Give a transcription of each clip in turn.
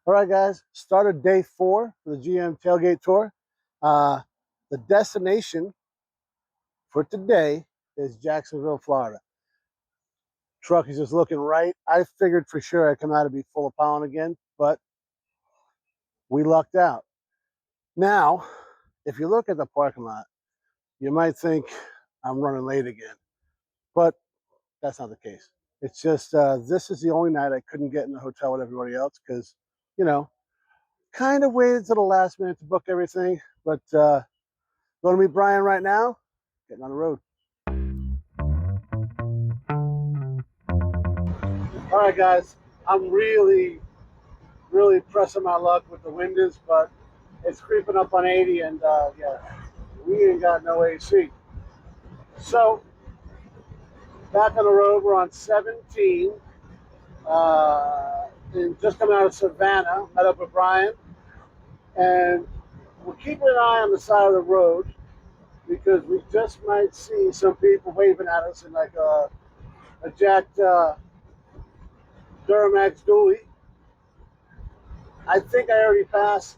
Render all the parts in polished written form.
All right, guys, started day 4 for the GM Tailgate Tour. The destination for today is Jacksonville, Florida. Truck is just looking right. I figured for sure I'd come out and be full of pollen again, but we lucked out. Now, if you look at the parking lot, you might think I'm running late again, but that's not the case. It's just this is the only night I couldn't get in the hotel with everybody else because, you know, kind of waited to the last minute to book everything, but going to meet Brian right now, getting on the road. All right, guys, I'm really pressing my luck with the windows, but it's creeping up on 80, and yeah, we ain't got no AC. So, back on the road, we're on 17, and just coming out of Savannah, met up with Brian, and we're keeping an eye on the side of the road because we just might see some people waving at us in like a jacked Duramax dually. I think I already passed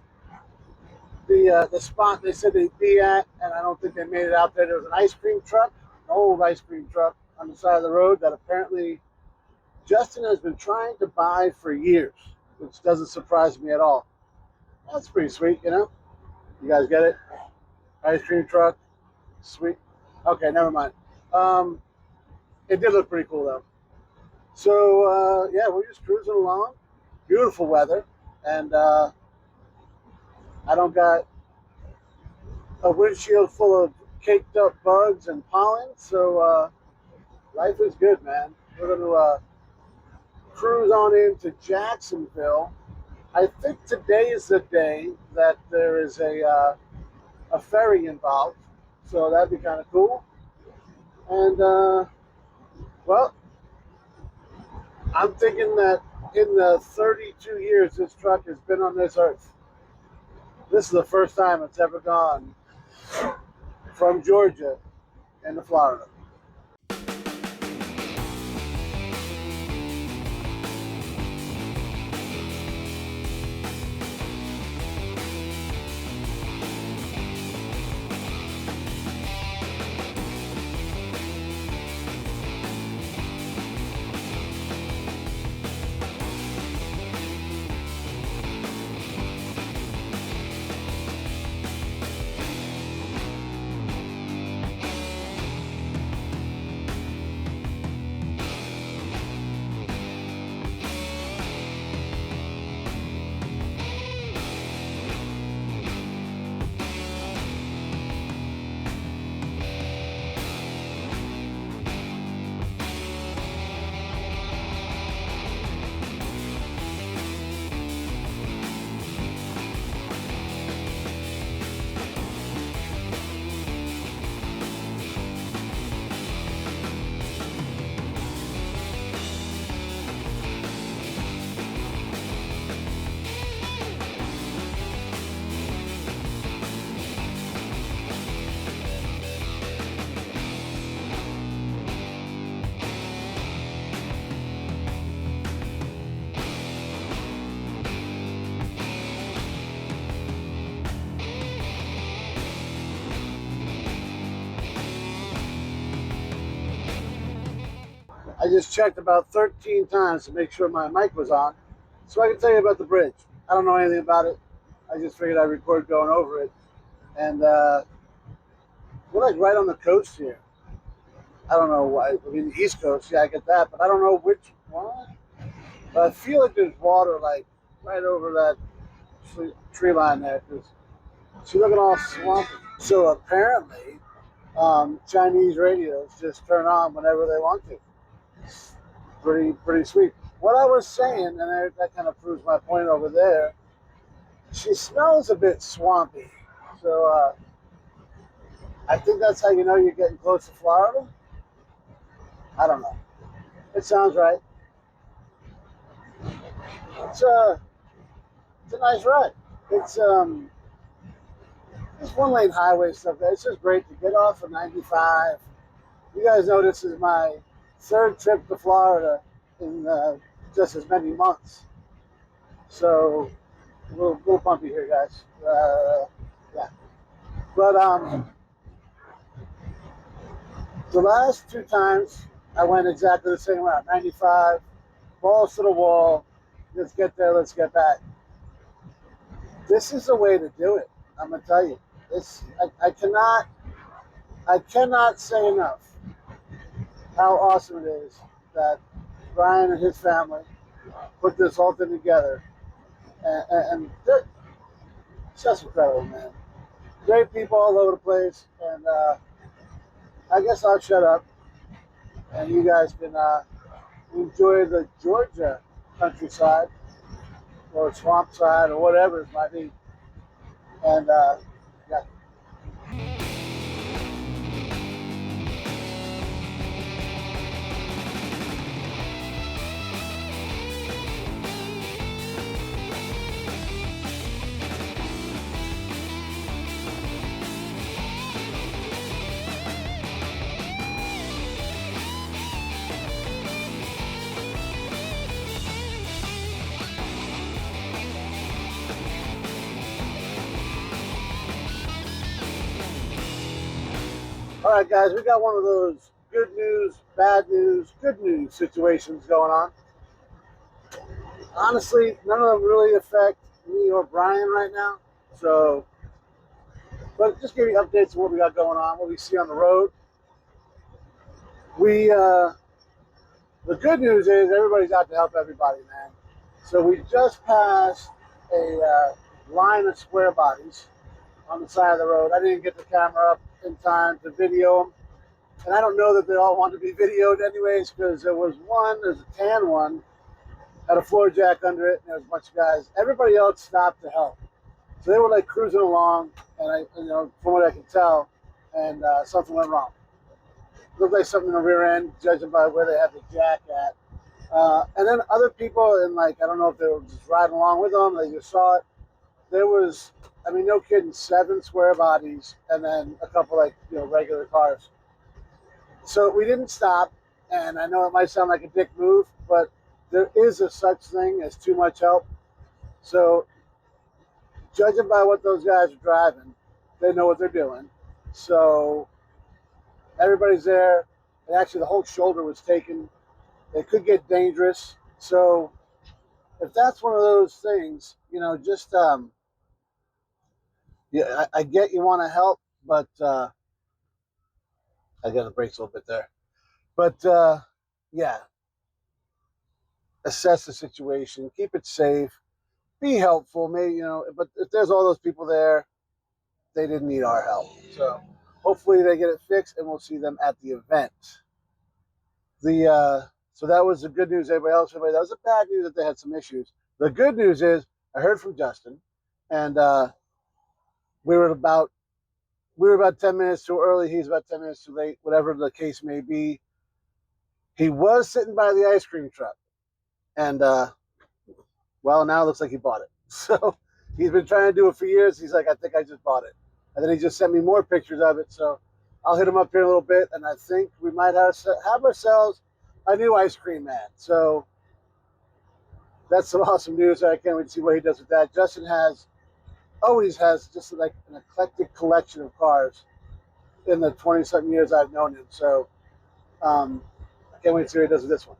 the spot they said they'd be at, and I don't think they made it out there. There was an ice cream truck, an old ice cream truck on the side of the road that apparently Justin has been trying to buy for years, which doesn't surprise me at all. That's pretty sweet, you know? You guys get it? Ice cream truck, sweet. Okay, never mind. It did look pretty cool, though. So, yeah, we're just cruising along. Beautiful weather, and I don't got a windshield full of caked up bugs and pollen, so life is good, man. We're going to cruise on into Jacksonville. I think today is the day that there is a ferry involved, so that'd be kind of cool. And well, I'm thinking that in the 32 years this truck has been on this earth, this is the first time it's ever gone from Georgia into Florida. I just checked about 13 times to make sure my mic was on, so I can tell you about the bridge. I don't know anything about it. I just figured I'd record going over it. And we're like right on the coast here. I don't know why. I mean, the East Coast, yeah, I get that, but I don't know which one. But I feel like there's water like right over that tree line there. Cause it's looking all swampy. So apparently, Chinese radios just turn on whenever they want to. Pretty sweet. What I was saying, and that kind of proves my point over there, she smells a bit swampy. So I think that's how you know you're getting close to Florida. I don't know. It sounds right. It's a nice ride. It's this one lane highway stuff. It's just great to get off of 95. You guys know this is my third trip to Florida in just as many months. So a little bumpy here, guys. Yeah, but the last two times I went exactly the same route, 95, balls to the wall. Let's get there. Let's get back. This is the way to do it. I'm gonna tell you. I cannot say enough how awesome it is that Brian and his family put this whole thing together, and it's just incredible, man. Great people all over the place, and I guess I'll shut up, and you guys can enjoy the Georgia countryside or swamp side or whatever it might be, and yeah. All right, guys, we got one of those good news, bad news, good news situations going on. Honestly, none of them really affect me or Brian right now. So, but just give you updates on what we got going on, what we see on the road. We, the good news is everybody's out to help everybody, man. So we just passed a line of square bodies on the side of the road. I didn't get the camera up in time to video them. And I don't know that they all want to be videoed anyways, because there's a tan one, had a floor jack under it, and there was a bunch of guys. Everybody else stopped to help. So they were like cruising along, and from what I can tell, and something went wrong. Looked like something in the rear end, judging by where they had the jack at. And then other people, and I don't know if they were just riding along with them, they just saw it. There was, no kidding, 7 square bodies, and then a couple regular cars. So we didn't stop, and I know it might sound like a dick move, but there is a such thing as too much help. So judging by what those guys are driving, they know what they're doing. So everybody's there, and actually the whole shoulder was taken. It could get dangerous. So if that's one of those things, just yeah, I get you want to help, but I got the brakes a little bit there. But yeah, assess the situation, keep it safe, be helpful. Maybe but if there's all those people there, they didn't need our help. So hopefully they get it fixed, and we'll see them at the event. So that was the good news. Everybody else, that was the bad news that they had some issues. The good news is I heard from Justin, and we were about 10 minutes too early. He's about 10 minutes too late, whatever the case may be. He was sitting by the ice cream truck, and well, now it looks like he bought it. So he's been trying to do it for years. He's like, I think I just bought it. And then he just sent me more pictures of it. So I'll hit him up here in a little bit, and I think we might have ourselves a new ice cream man. So that's some awesome news. I can't wait to see what he does with that. Justin always has just like an eclectic collection of cars in the 20-something years I've known him. So I can't wait to see what he does with this one.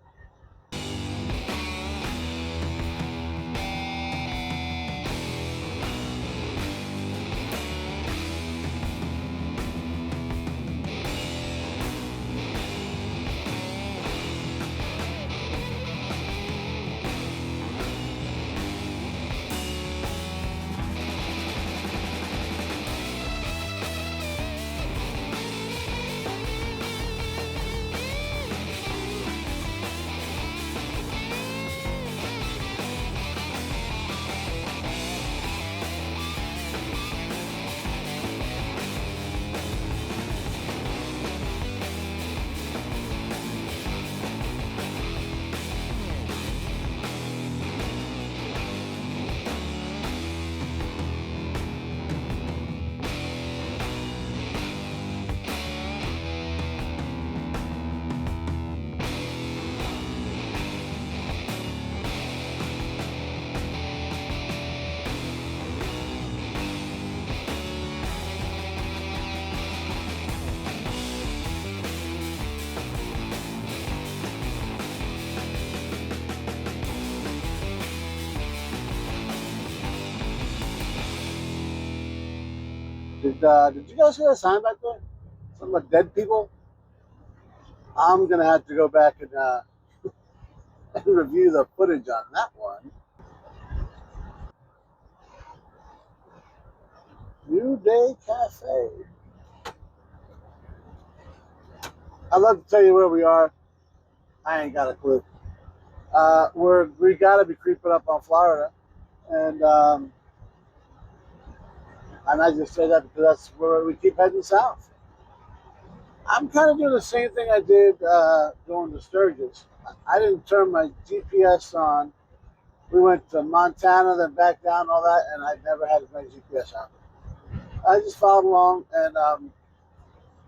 Did you guys see that sign back there? Something about dead people? I'm gonna have to go back and, and review the footage on that one. New Day Cafe. I'd love to tell you where we are. I ain't got a clue. We gotta be creeping up on Florida, and I just say that because that's where we keep heading south. I'm kind of doing the same thing I did going to Sturgis. I didn't turn my GPS on. We went to Montana, then back down, all that, and I never had my GPS on. I just followed along, and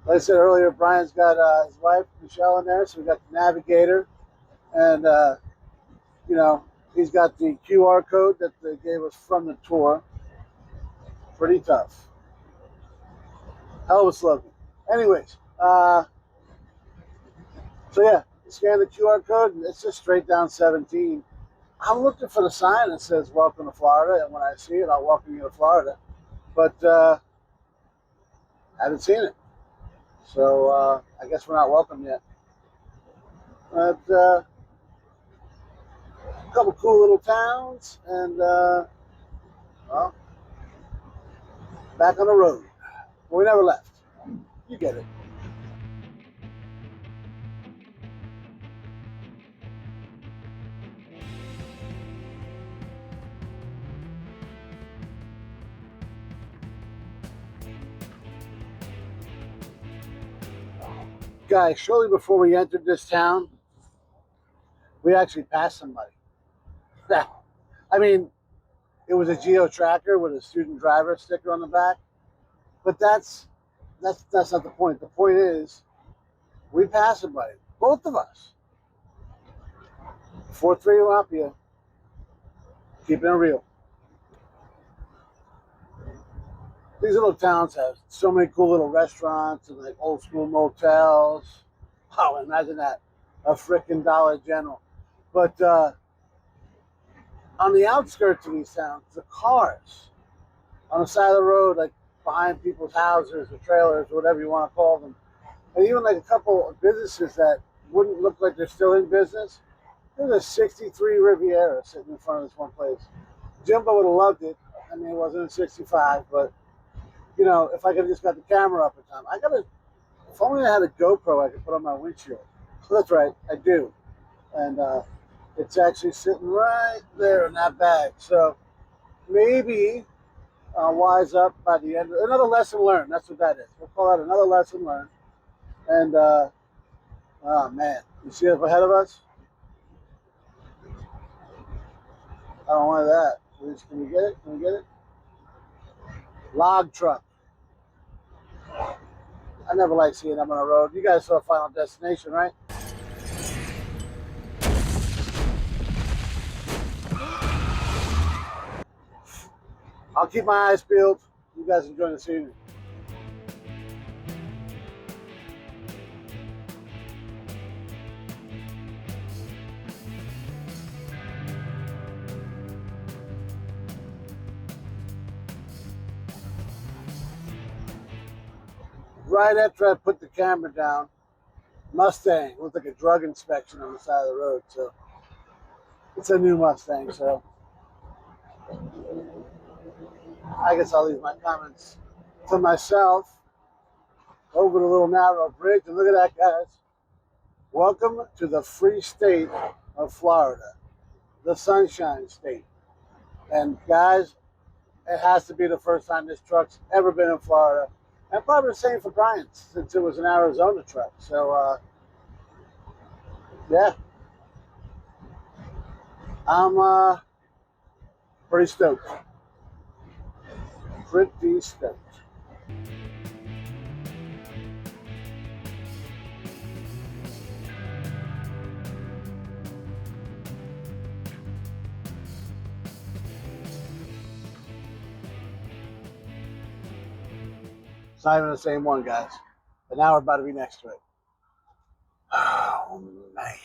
like I said earlier, Brian's got his wife Michelle in there, so we got the navigator, and you know, he's got the QR code that they gave us from the tour. Pretty tough. Hell of a slogan. Anyways, so yeah, scan the QR code, and it's just straight down 17. I'm looking for the sign that says "Welcome to Florida," and when I see it, I'll welcome you to Florida. But I haven't seen it, so I guess we're not welcome yet. But a couple cool little towns, and well, back on the road. But we never left. You get it. Guys, shortly before we entered this town, we actually passed somebody. I mean, it was a geo tracker with a student driver sticker on the back, but that's not the point. The point is, we passed somebody, both of us. 4-3 Mafia, keeping it real. These little towns have so many cool little restaurants and like old school motels. Oh, imagine that, a freaking Dollar General. But on the outskirts of these towns, the cars on the side of the road, like behind people's houses or trailers or whatever you want to call them, and even like a couple of businesses that wouldn't look like they're still in business. There's a 63 Riviera sitting in front of this one place. Jimbo would have loved it. I mean, it wasn't a 65, but you know, if I could have just got the camera up in time, if only I had a GoPro I could put on my windshield. So that's right, I do. And it's actually sitting right there in that bag. So maybe I'll wise up by the end. Another lesson learned. That's what that is. We'll call that another lesson learned. And, oh man, you see up ahead of us? I don't want that. Please, can we get it? Can we get it? Log truck. I never like seeing them on the road. You guys saw Final Destination, right? I'll keep my eyes peeled. You guys enjoy the scenery. Right after I put the camera down, Mustang looked like a drug inspection on the side of the road. So it's a new Mustang. So I guess I'll leave my comments to myself. Over the little narrow bridge, and look at that, guys. Welcome to the free state of Florida, the Sunshine State. And guys, it has to be the first time this truck's ever been in Florida, and probably the same for Brian since it was an Arizona truck. So yeah, I'm pretty stoked. Pretty stoked. It's not even the same one, guys. And now we're about to be next to it. Oh man.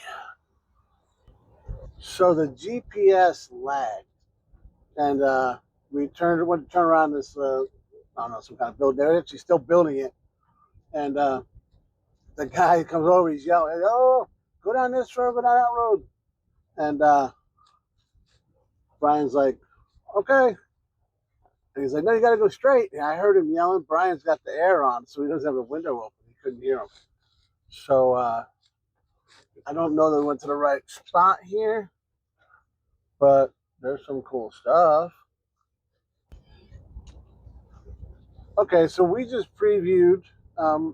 So the GPS lagged, and we went to turn around this I don't know, some kind of building. They're actually still building it. And the guy comes over, he's yelling, "Oh, go down this road, go down that road." And Brian's like, "Okay." And he's like, "No, you got to go straight." And I heard him yelling. Brian's got the air on, so he doesn't have the window open. He couldn't hear him. So I don't know that we went to the right spot here, but there's some cool stuff. Okay, so we just previewed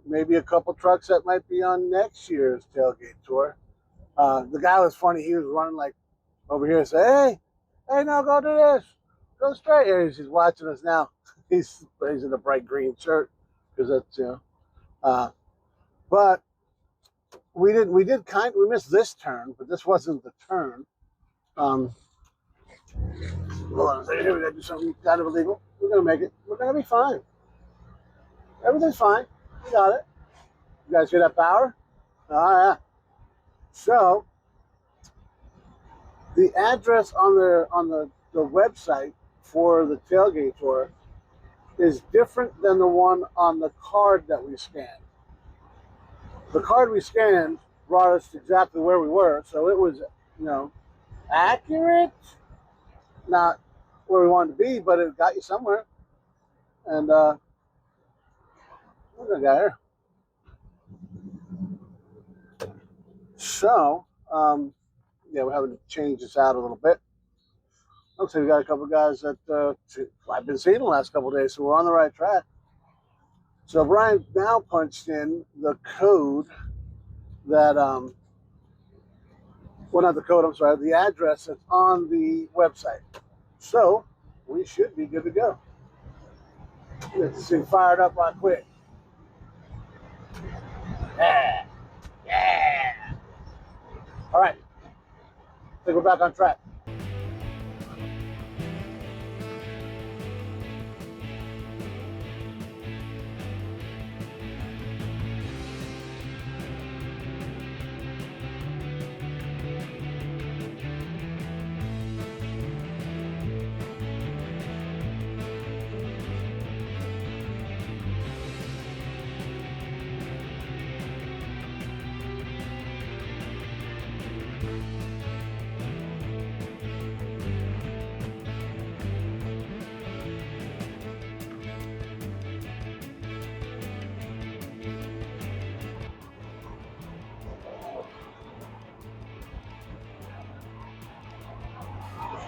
maybe a couple trucks that might be on next year's tailgate tour. The guy was funny. He was running like over here and say, hey, no, go do this. Go straight. Here, he's watching us now. He's in a bright green shirt because that's, but we missed this turn, but this wasn't the turn. Hold on a second. Here, we got to do something kind of illegal. We're going to make it. We're going to be fine. Everything's fine. We got it. You guys hear that power? Yeah. So the address on the website for the tailgate tour is different than the one on the card that we scanned. The card we scanned brought us exactly where we were, so it was, accurate. Not where we wanted to be, but it got you somewhere. And look at that guy here. So, we're having to change this out a little bit. Looks like we got a couple of guys that I've been seeing the last couple of days, so we're on the right track. So Brian now punched in the code that, well, not the code, I'm sorry, the address that's on the website. So we should be good to go. Get this thing fired up right quick. Yeah. All right. I think we're back on track.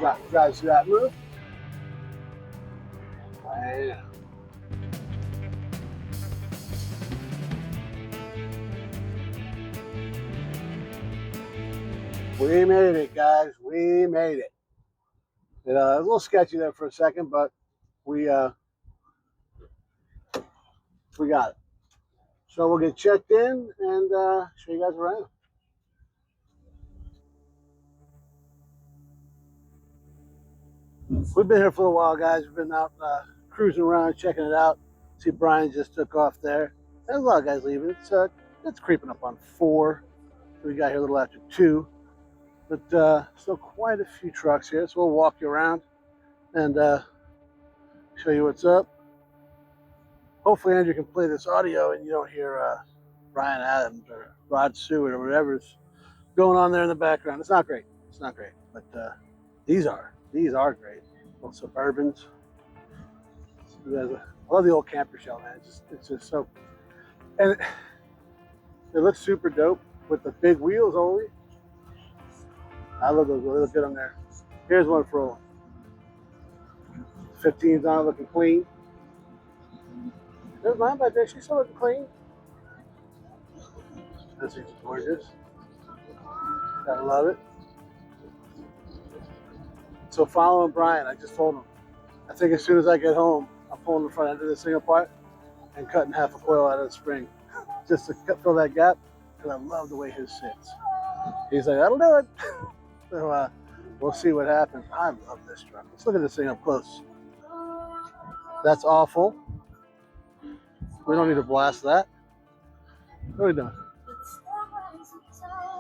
You guys see that move? Yeah. We made it, guys. We made it. It was a little sketchy there for a second, but we got it. So we'll get checked in and show you guys around. We've been here for a while, guys. We've been out cruising around, checking it out. See, Brian just took off there. There's a lot of guys leaving. It's creeping up on 4. So we got here a little after 2. But still quite a few trucks here. So we'll walk you around and show you what's up. Hopefully Andrew can play this audio and you don't hear Brian Adams or Rod Stewart or whatever's going on there in the background. It's not great. It's not great. But these are great. Little Suburbans. I love the old camper shell, man. It's just so, and it looks super dope with the big wheels only. I love those. They look good on there. Here's one for 15's on, looking clean. There's mine back there. She's still looking clean. This is gorgeous. Gotta love it. So following Brian, I just told him, I think as soon as I get home, I'm pulling the front end of this thing apart and cutting half a coil out of the spring just to fill that gap, because I love the way his sits. He's like, that'll do it. So we'll see what happens. I love this truck. Let's look at this thing up close. That's awful. We don't need to blast that. What are we doing?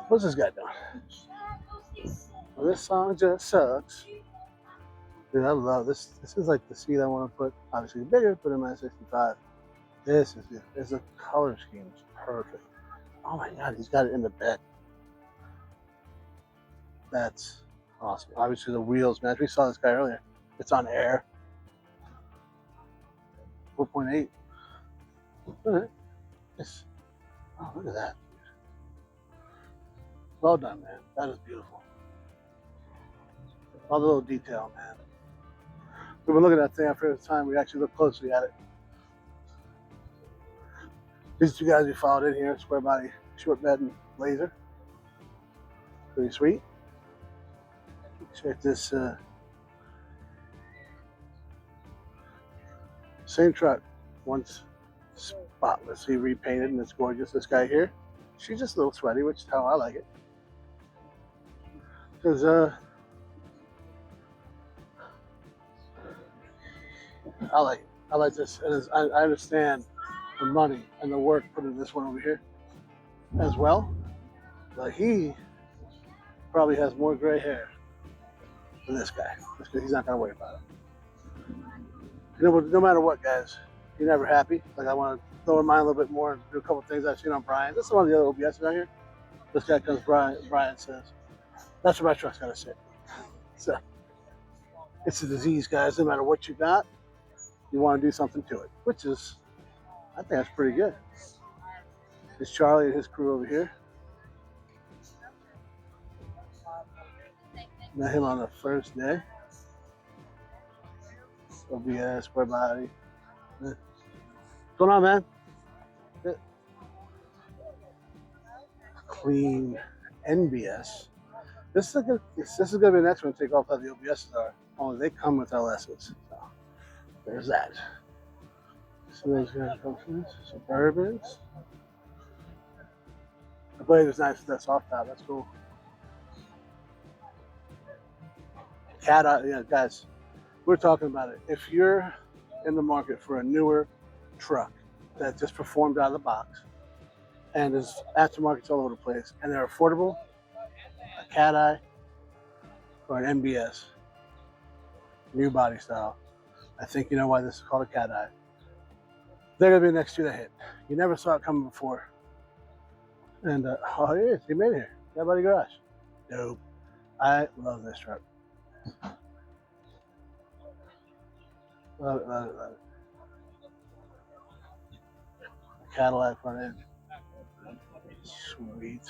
What's this guy doing? Well, this song just sucks. Dude, I love this. This is like the seat I want to put. Obviously bigger, put in my 65. This is good. It's a color scheme. It's perfect. Oh my God, he's got it in the bed. That's awesome. Obviously the wheels match. We saw this guy earlier. It's on air. 4.8. All right. Yes. Oh, look at that. Well done, man. That is beautiful. All the little detail, man. We've been looking at that thing after the time. We actually looked closely at it. These two guys we followed in here, square body, short bed, and laser. Pretty sweet. Check this. Same truck. Once spotless. He repainted and it's gorgeous. This guy here, she's just a little sweaty, which is how I like it. Because I like it. I like this. And I understand the money and the work put in this one over here as well. But he probably has more gray hair than this guy. He's not gonna worry about it. You know, no matter what, guys, you're never happy. Like, I want to throw in mine a little bit more and do a couple things I've seen on Brian. This is one of the other OBS down here. This guy comes, Brian says, that's where my truck's gonna sit. So it's a disease, guys. No matter what you got, you want to do something to it, which is, I think that's pretty good. There's Charlie and his crew over here. Met him on the first day. OBS, square body. What's going on, man? Clean NBS. This is gonna be the next one to take off how the OBSs are. Only they come with LSs. So there's that. So those guys come from Suburbans. The blade is nice with that soft top. That's cool. Yeah, guys, we're talking about it. If you're in the market for a newer truck that just performed out of the box and there's aftermarkets all over the place and they're affordable, a cat eye or an NBS, new body style, I think you know why this is called a cat eye. They're gonna be the next two that hit. You never saw it coming before. And oh, here it is. He made it here. Yeah, by the garage. Dope. I love this truck. Love it, love it, love it. Cadillac front end. Sweet.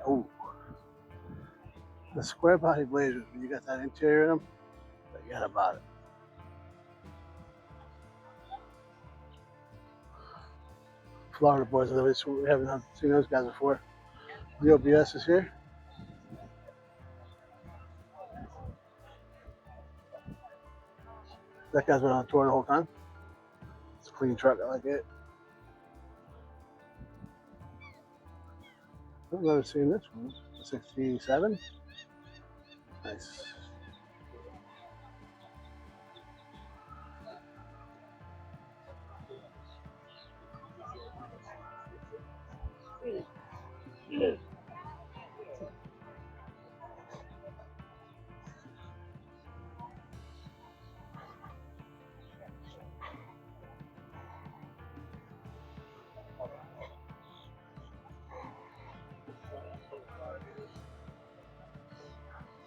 Oh, the square body Blazers, when you got that interior in them, forget about it. Florida boys, we haven't seen those guys before. The OBS is here. That guy's been on tour the whole time. It's a clean truck, I like it. I've never seen this one. 67. Nice.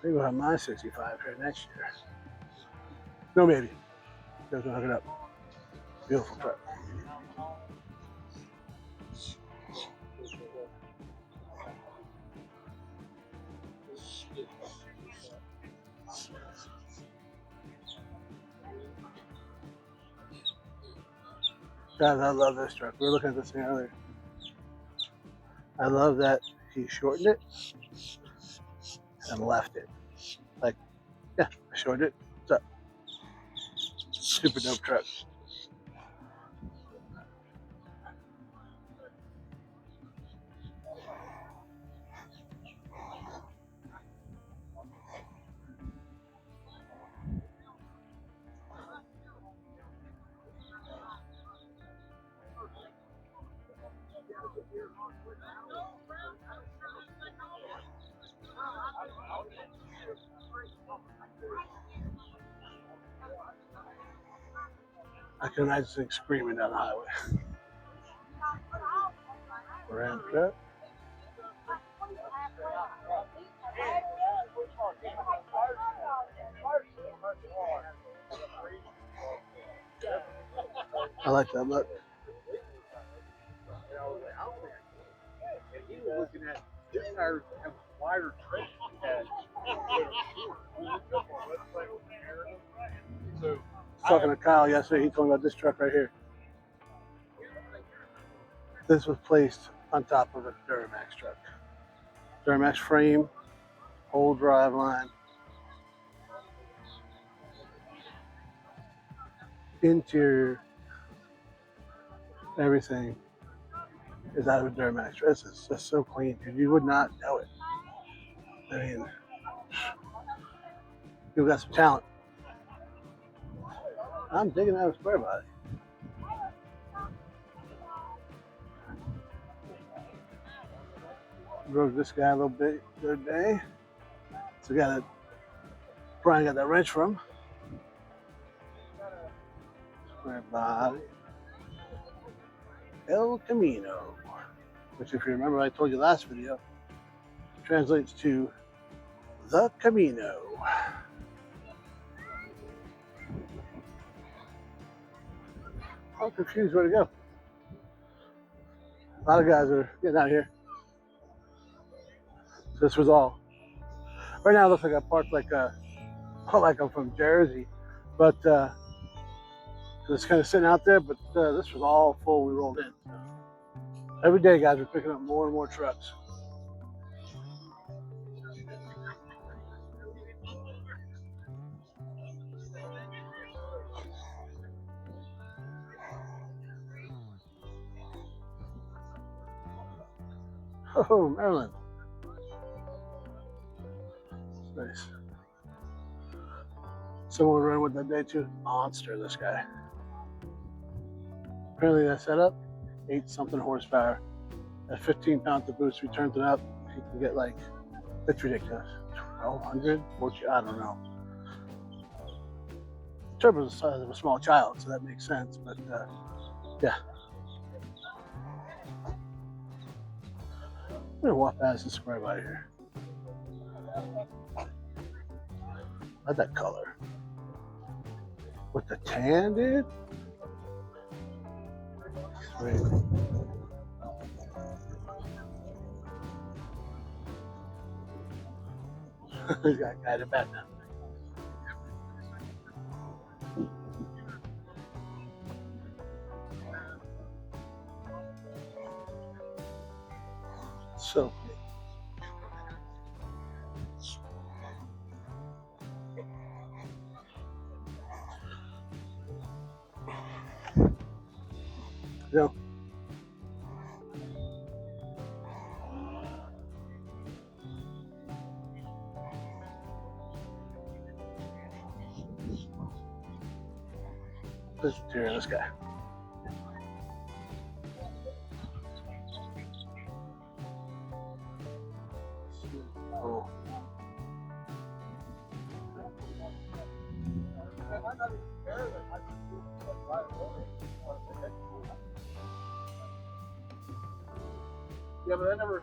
Maybe we'll have my 65 here next year. No, maybe. Guys will hook it up. Beautiful truck. Guys, I love this truck. We were looking at this thing earlier. I love that he shortened it and left it. Like, yeah, I shortened it. What's up? Super dope truck. I can imagine things screaming down the highway. Ram truck. I like that look. He was looking at his tires have wider treads. So Talking to Kyle yesterday, he told me about this truck right here. This was placed on top of a Duramax truck. Duramax frame, whole drive line, interior, everything is out of a Duramax. This is just so clean, dude. You would not know it. I mean, you've got some talent. I'm digging out a square body. Drove this guy a little bit the other day. So Brian got that wrench from. Square body. El Camino, which if you remember I told you last video, translates to the Camino. I'm confused where to go. A lot of guys are getting out here. This was all. Right now it looks like I parked like I'm from Jersey, but it's kind of sitting out there. But this was all full. We rolled in. So every day, guys, we're picking up more and more trucks. Oh, Maryland. Nice. Someone ran with that day too. Monster, this guy. Apparently that setup, 8-something horsepower. At 15 pounds of boost, we turned it up. You can get like, it's ridiculous. 1,200, 14, I don't know. Turbo's the size of a small child, so that makes sense, but yeah. I'm gonna walk past the square by here. I like that color. With the tan, dude? Sweet. He's got a guy in the back now. So yeah. This interior of this guy. Oh. Yeah, but I never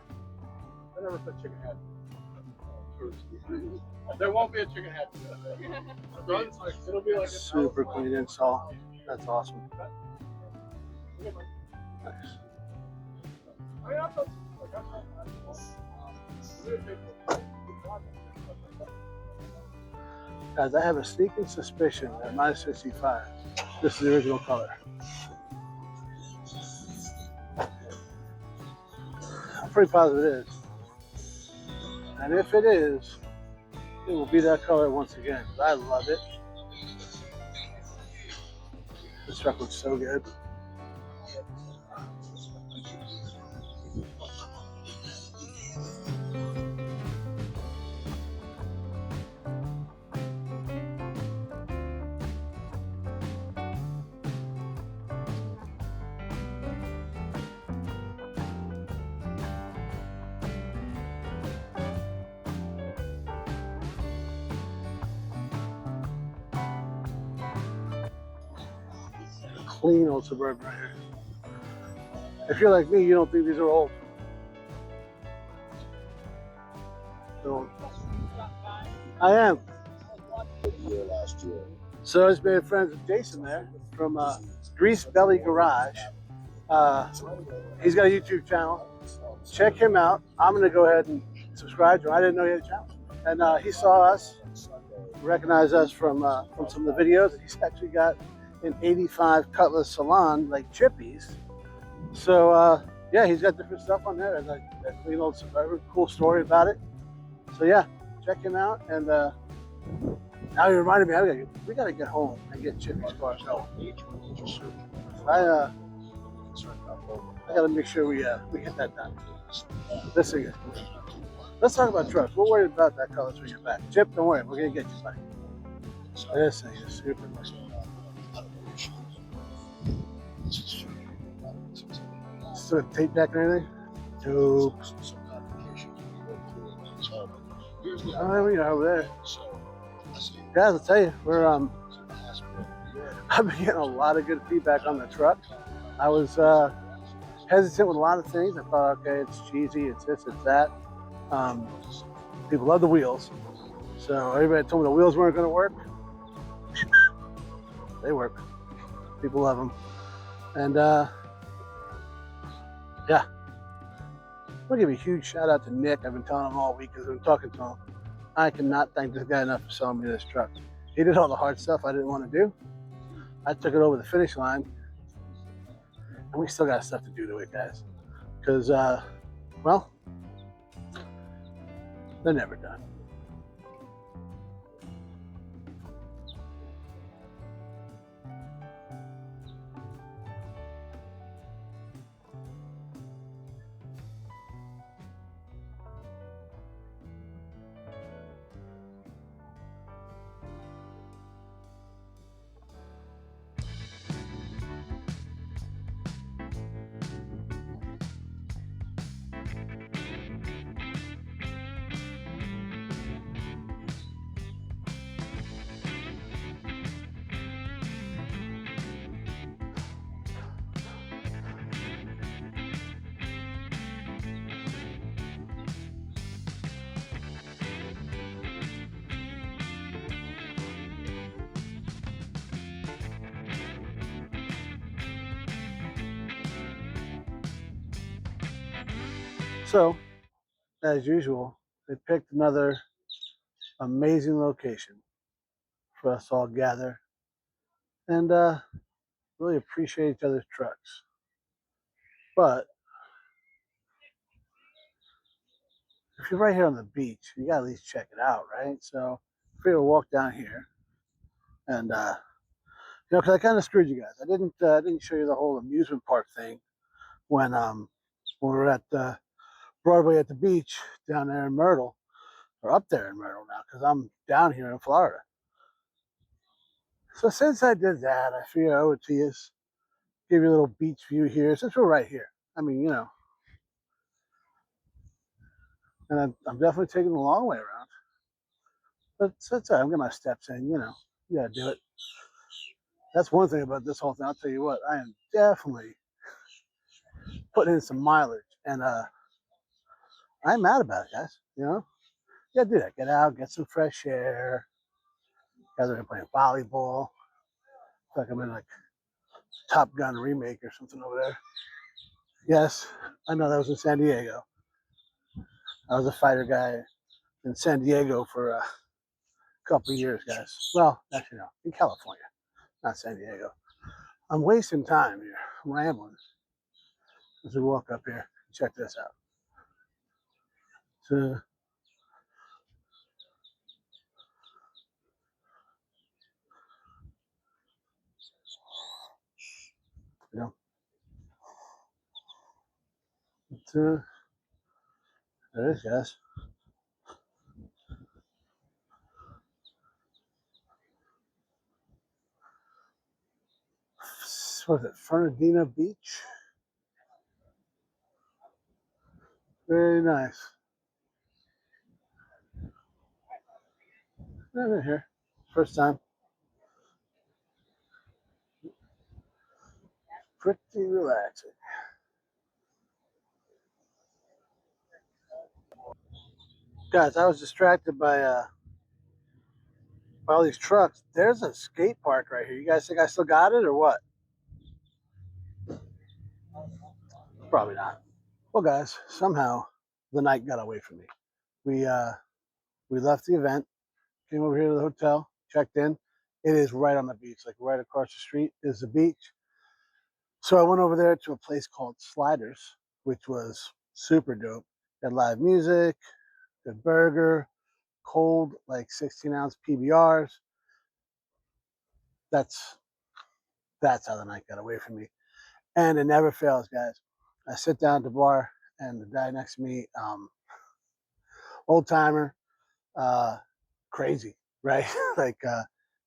put chicken head. There won't be a chicken head. It'll be like a Super clean install. That's awesome. Nice. Guys, I have a sneaking suspicion that my 65, this is the original color. I'm pretty positive it is. And if it is, it will be that color once again. I love it. This truck looks so good. clean old Suburban right here. If you're like me, you don't think these are old. So, I am. So I just made friends with Jason there from Grease Belly Garage. He's got a YouTube channel. Check him out. I'm gonna go ahead and subscribe to him. I didn't know he had a channel, and he saw us, recognized us from some of the videos. He's actually got an '85 Cutlass Salon like Chippy's. So yeah, he's got different stuff on there. And like that clean old Suburban, cool story about it. So yeah, check him out. And now you reminded me, we gotta get home and get Chippy's car. So I gotta make sure we get that done. Listen, let's talk about trucks. We'll worry about that color when you're back. Chip, don't worry, we're gonna get you, buddy. This thing is super nice. Still a tape deck or anything? Dope. Oh, we are over there. Guys, I'll tell you, I've been getting a lot of good feedback on the truck. I was hesitant with a lot of things. I thought, okay, it's cheesy, it's this, it's that. People love the wheels. So everybody told me the wheels weren't going to work. They work. People love them. And yeah. I'm going to give a huge shout out to Nick. I've been telling him all week because I've been talking to him. I cannot thank this guy enough for selling me this truck. He did all the hard stuff I didn't want to do. I took it over the finish line. And we still got stuff to do to it, guys. Because, well, they're never done. So, as usual, they picked another amazing location for us to all gather and really appreciate each other's trucks. But if you're right here on the beach, you gotta at least check it out, right? So if we were to walk down here, and because I kind of screwed you guys. I didn't show you the whole amusement park thing when we were at Broadway at the beach down there in Myrtle, or up there in Myrtle now, because I'm down here in Florida. So since I did that, I figured I would to you, give you a little beach view here, since we're right here. I mean, and I'm definitely taking the long way around. But that's all right. I'm getting my steps in, You gotta do it. That's one thing about this whole thing. I'll tell you what, I am definitely putting in some mileage. And I'm mad about it, guys. You gotta do that. Get out, get some fresh air. Guys are playing volleyball. It's like I'm in like Top Gun remake or something over there. Yes, I know that was in San Diego. I was a fighter guy in San Diego for a couple of years, guys. Well, actually, no, in California, not San Diego. I'm wasting time here. I'm rambling as we walk up here. Check this out. So, you know, there it is, guys. What is it, Fernandina Beach? Very nice. Never here. First time. pretty relaxing. Guys, I was distracted by all these trucks. There's a skate park right here. You guys think I still got it or what? Probably not. Well, guys, somehow the night got away from me. We uh, we left the event, came over here to the hotel, checked in. It is right on the beach, like right across the street is the beach. So I went over there to a place called Sliders, which was super dope. Had live music, good burger, cold like 16-ounce PBRs. That's that's how the night got away from me. And it never fails, guys. I sit down at the bar, and the guy next to me, old timer, uh, crazy, right? like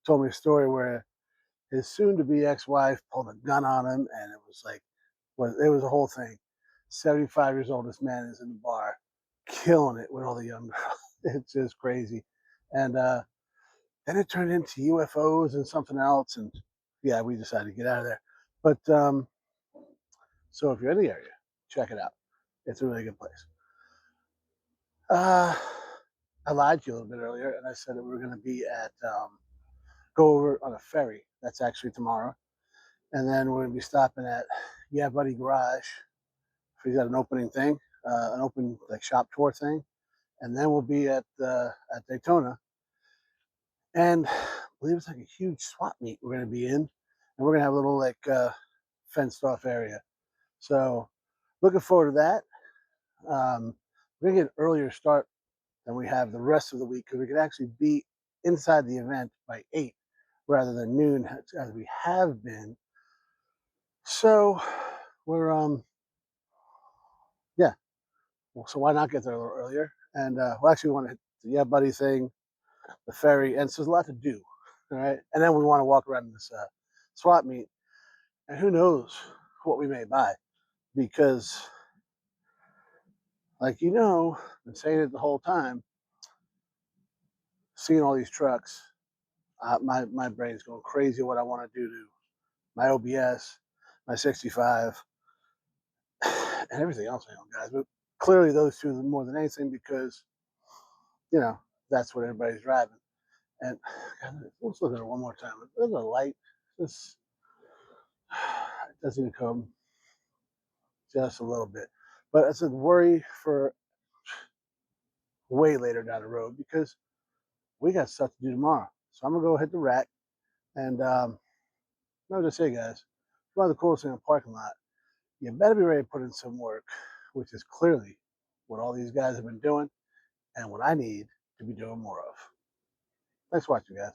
told me a story where his soon-to-be ex-wife pulled a gun on him, and it was a whole thing. 75 years old, this man is in the bar, killing it with all the young girls. It's just crazy. And then it turned into UFOs and something else, and yeah, we decided to get out of there. But so if you're in the area, check it out. It's a really good place. Uh, I lied to you a little bit earlier, and I said that we were going to be at go over on a ferry. That's actually tomorrow, and then we're going to be stopping at Yeah Buddy Garage. He's got an opening thing, an open like shop tour thing, and then we'll be at Daytona, and I believe it's like a huge swap meet we're going to be in, and we're going to have a little like fenced off area. So looking forward to that. We're going to get an earlier start than we have the rest of the week because we could actually be inside the event by 8 rather than noon as we have been. So we're yeah. Well, so why not get there a little earlier? And we'll actually want to hit the Yeah Buddy thing, the ferry, and so there's a lot to do. All right, and then we want to walk around this swap meet, and who knows what we may buy because, like I've been saying it the whole time, seeing all these trucks, my brain's going crazy. What I want to do to my OBS, my 65, and everything else I own, guys. But clearly, those two more than anything because you know that's what everybody's driving. And God, let's look at it one more time. There's a light. This it doesn't even come just a little bit, but it's a worry for way later down the road because we got stuff to do tomorrow. So I'm gonna go hit the rack and no, just say, guys, one of the coolest thing in the parking lot. You better be ready to put in some work, which is clearly what all these guys have been doing and what I need to be doing more of. Thanks for watching, guys.